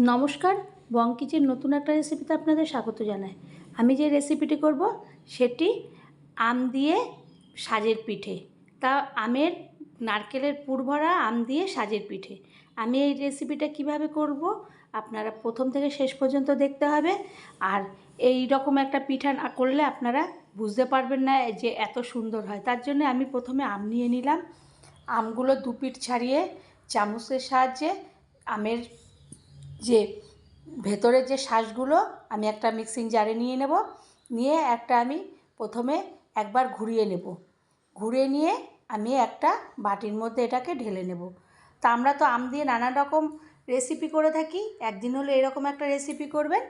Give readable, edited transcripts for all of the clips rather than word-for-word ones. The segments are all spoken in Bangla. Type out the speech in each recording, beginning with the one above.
নমস্কার, বং কিচেন নতুন একটা রেসিপিতে আপনাদের স্বাগত জানাই। আমি যে রেসিপিটি করব সেটি আম দিয়ে সাজের পিঠে। তা আমের নারকেলের পুর ভরা আম দিয়ে সাজের পিঠে। আমি এই রেসিপিটা কিভাবে করব আপনারা প্রথম থেকে শেষ পর্যন্ত দেখতে হবে। আর এই রকম একটা পিঠা না করলে আপনারা বুঝতে পারবেন না যে এত সুন্দর হয়। তার জন্য আমি প্রথমে আম নিয়ে নিলাম। আমগুলো দু পিঠ ছাড়িয়ে চামচের সাহায্যে আমের যে ভেতরের যে শাঁসগুলো আমি একটা মিক্সিং জারে নিয়ে নেব। নিয়ে একটা আমি প্রথমে একবার ঘুরিয়ে নেব। ঘুরিয়ে নিয়ে আমি একটা বাটির মধ্যে এটাকে ঢেলে নেব। তা আমরা তো আম দিয়ে নানান রকম রেসিপি করে থাকি, একদিন হলে এরকম একটা রেসিপি করবেন,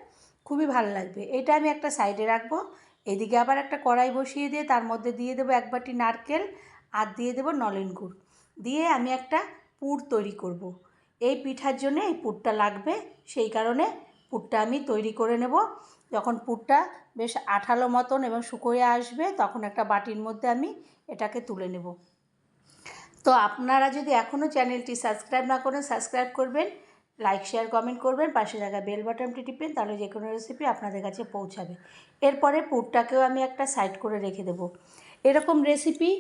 খুবই ভালো লাগবে। এটা আমি একটা সাইডে রাখবো। এদিকে আবার একটা কড়াই বসিয়ে দিয়ে তার মধ্যে দিয়ে দেবো এক বাটি নারকেল আর দিয়ে দেবো নলেন গুড়। দিয়ে আমি একটা পুর তৈরি করব। এই পিঠার জন্য এই পুরটা লাগবে, সেই কারণে পুরটা আমি তৈরি করে নেব। যখন পুরটা বেশ আঠালো মতন এবং শুকিয়ে আসবে তখন একটা বাটির মধ্যে আমি এটাকে তুলে নেব। তো আপনারা যদি এখনও চ্যানেলটি সাবস্ক্রাইব না করেন সাবস্ক্রাইব করবেন, লাইক শেয়ার কমেন্ট করবেন, পাশে থাকা বেল বাটনটি টিপবেন, তাহলে যে কোনো রেসিপি আপনাদের কাছে পৌঁছাবে। এরপরে পুরটাকেও আমি একটা সাইড করে রেখে দেব। এরকম রেসিপি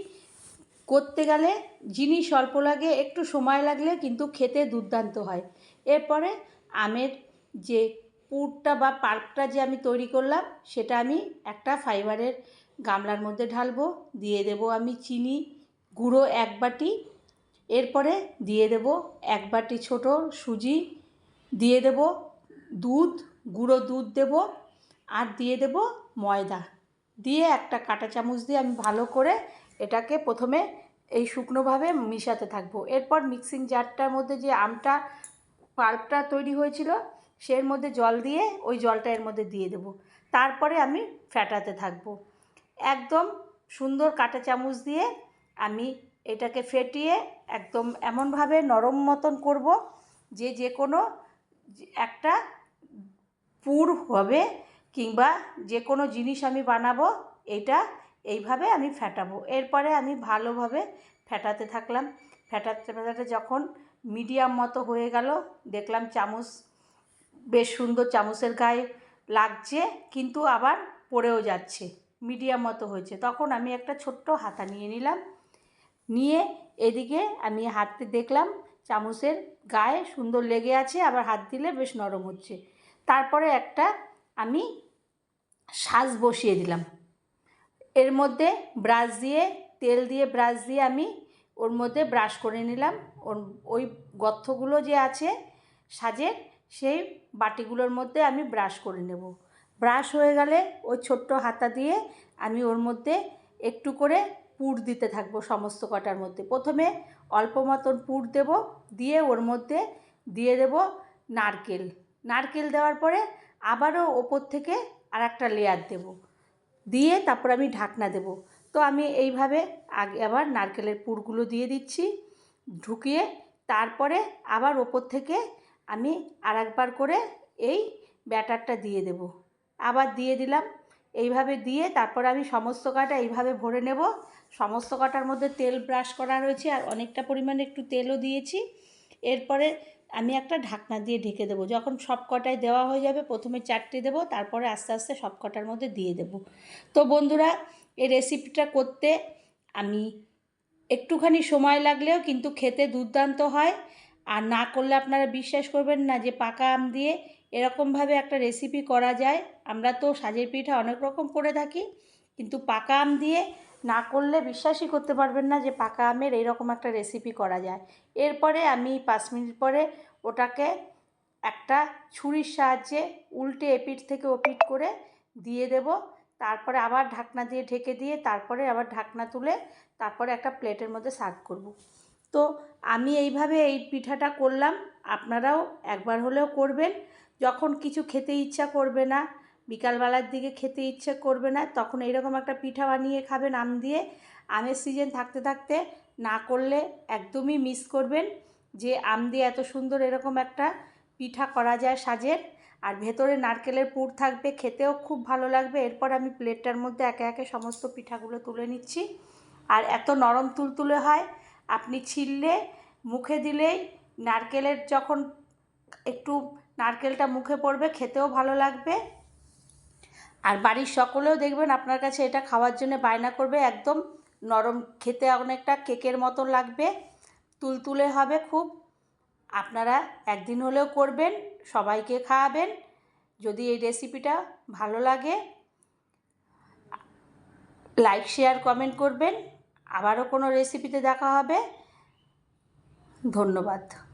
করতে গেলে জিনিস অল্প লাগে, একটু সময় লাগলে কিন্তু খেতে দুর্দান্ত হয়। এরপরে আমের যে পুরটা বা পাল্পটা যে আমি তৈরি করলাম সেটা আমি একটা ফাইবারের গামলার মধ্যে ঢালবো। দিয়ে দেব আমি চিনি গুঁড়ো এক বাটি, এরপরে দিয়ে দেব এক বাটি ছোট সুজি, দিয়ে দেব দুধ, গুঁড়ো দুধ দেব, আর দিয়ে দেব ময়দা। দিয়ে একটা কাঁটা চামচ দিয়ে আমি ভালো করে এটাকে প্রথমে এই শুকনোভাবে মিশাতে থাকবো। এরপর মিক্সিং জারটার মধ্যে যে আমটা পাল্পটা তৈরি হয়েছিল সের মধ্যে জল দিয়ে ওই জলটা এর মধ্যে দিয়ে দেব। তারপরে আমি ফেটাতে থাকবো। একদম সুন্দর কাঁটা চামচ দিয়ে আমি এটাকে ফেটিয়ে একদম এমনভাবে নরম মতন করব যে যে কোনো একটা পুর হবে কিংবা যে কোনো জিনিস আমি বানাবো এটা এইভাবে আমি ফেটাবো। এরপরে আমি ভালোভাবে ফেটাতে থাকলাম। ফেটাতে ফেটাতে যখন মিডিয়াম মতো হয়ে গেল, দেখলাম চামচ বেশ সুন্দর চামচের গায়ে লাগছে কিন্তু আবার পড়েও যাচ্ছে, মিডিয়াম মতো হয়েছে, তখন আমি একটা ছোট্ট হাতা নিয়ে নিলাম। নিয়ে এদিকে আমি হাতে দেখলাম চামচের গায়ে সুন্দর লেগে আছে, আবার হাত দিলে বেশ নরম হচ্ছে। তারপরে একটা আমি সাজ বসিয়ে দিলাম। এর মধ্যে ব্রাশ দিয়ে তেল দিয়ে ব্রাশ দিয়ে আমি ওর মধ্যে ব্রাশ করে নিলাম। ওই গর্তগুলো যে আছে সাজের সেই বাটিগুলোর মধ্যে আমি ব্রাশ করে নেব। ব্রাশ হয়ে গেলে ওই ছোট্ট হাতা দিয়ে আমি ওর মধ্যে একটু করে পুর দিতে থাকবো সমস্ত কটার মধ্যে। প্রথমে অল্প মতন পুর দেব, দিয়ে ওর মধ্যে দিয়ে দেব নারকেল। নারকেল দেওয়ার পরে আবারও ওপর থেকে আর একটা লেয়ার দেব, দিয়ে তারপর আমি ঢাকনা দেব। তো আমি এইভাবে আগে আবার নারকেলের পুরগুলো দিয়ে দিচ্ছি, ঢুকিয়ে তারপরে আবার ওপর থেকে আমি আর একবার করে এই ব্যাটারটা দিয়ে দেব, আবার দিয়ে দিলাম। এইভাবে দিয়ে তারপর আমি সমস্ত কটা এইভাবে ভরে নেব। সমস্ত কটার মধ্যে তেল ব্রাশ করা রয়েছে আর অনেকটা পরিমাণে একটু তেলও দিয়েছি। এরপরে আমি একটা ঢাকনা দিয়ে ঢেকে দেবো। যখন সব কটায় দেওয়া হয়ে যাবে প্রথমে 4টে দেবো, তারপরে আস্তে আস্তে সব কটার মধ্যে দিয়ে দেবো। তো বন্ধুরা, এই রেসিপিটা করতে আমি একটুখানি সময় লাগলেও কিন্তু খেতে দুর্দান্ত হয়। আর না করলে আপনারা বিশ্বাস করবেন না যে পাকা আম দিয়ে এরকমভাবে একটা রেসিপি করা যায়। আমরা তো সাজের পিঠা অনেক রকম করে থাকি, কিন্তু পাকা আম দিয়ে না করলে বিশ্বাসই করতে পারবেন না যে পাকা আমের এইরকম একটা রেসিপি করা যায়। এরপরে আমি 5 মিনিট পরে ওটাকে একটা ছুরির সাহায্যে উল্টে এপিঠ থেকে ওপিঠ করে দিয়ে দেব। তারপরে আবার ঢাকনা দিয়ে ঢেকে দিয়ে তারপরে আবার ঢাকনা তুলে তারপরে একটা প্লেটের মধ্যে সার্ভ করব। তো আমি এইভাবে এই পিঠাটা করলাম, আপনারাও একবার হলেও করবেন। যখন কিছু খেতে ইচ্ছা করবে না, বিকালবেলার দিকে খেতে ইচ্ছে করবে না, তখন এইরকম একটা পিঠা বানিয়ে খাবেন আম দিয়ে। আমের সিজন থাকতে থাকতে না করলে একদমই মিস করবেন যে আম দিয়ে এত সুন্দর এরকম একটা পিঠা করা যায় সাজের। আর ভেতরে নারকেলের পুর থাকবে, খেতেও খুব ভালো লাগবে। এরপর আমি প্লেটটার মধ্যে একে একে সমস্ত পিঠাগুলো তুলে নিচ্ছি। আর এত নরম তুলতুলে হয়, আপনি ছিললে মুখে দিলেই নারকেলের যখন একটু নারকেলটা মুখে পড়বে, খেতেও ভালো লাগবে। আর বাড়ির সকলেও দেখবেন আপনার কাছে এটা খাওয়ার জন্য বায়না করবে। একদম নরম, খেতে অনেকটা কেকের মতো লাগবে, তুলতুলে হবে খুব। আপনারা একদিন হলেও করবেন, সবাইকে খাওয়াবেন। যদি এই রেসিপিটা ভালো লাগে লাইক শেয়ার কমেন্ট করবেন। আবারও কোনো রেসিপিতে দেখা হবে। ধন্যবাদ।